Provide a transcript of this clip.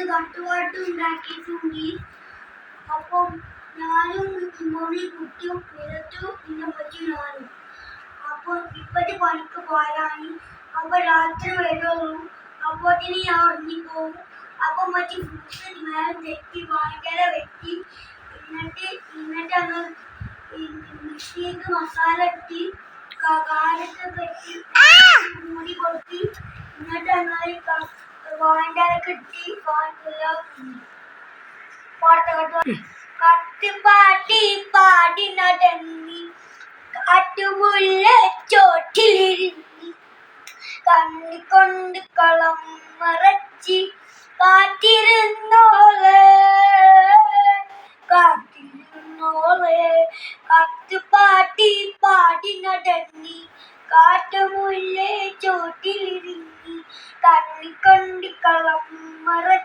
കട്ടുപാട്ടുണ്ടാക്കിയിട്ടുണ്ട്. അപ്പം ഞാനും മമ്മി കുട്ടിയും നിലത്തു പിന്നെ പറ്റി ഞാനും. അപ്പോൾ ഇപ്പത്തെ പണിക്ക് പോരാണ്. അപ്പൊ രാത്രി വരുള്ളൂ. അപ്പോഴത്തേന് ഞാൻ ഉറങ്ങിപ്പോവും. അപ്പൊ മറ്റു ഫ്രൂട്ട്സ് നേരം തെറ്റി ഭയങ്കര വെട്ടി എന്നിട്ട് അന്ന് മിക്സിക്ക് മസാല ഇട്ടി കാരൊക്കെ കെട്ടി മൂടി കൊടുത്തി എന്നിട്ട് അന്നായി വാഴക്കൊക്കെ ഇട്ടി കട്ടുപാട്ടി പാടി നടന്നി കാട്ടുമുല്ല ചോട്ടിലിരുന്നി കണ്ണിക്കൊണ്ട് കളം മറച്ചി കാത്തിരുന്നോളെ കട്ടുപാട്ടി പാടി നടന്നി കാട്ടുമുല്ല ചോട്ടിലിരുന്നി കണ്ണിക്കൊണ്ട് കളം മറച്ചി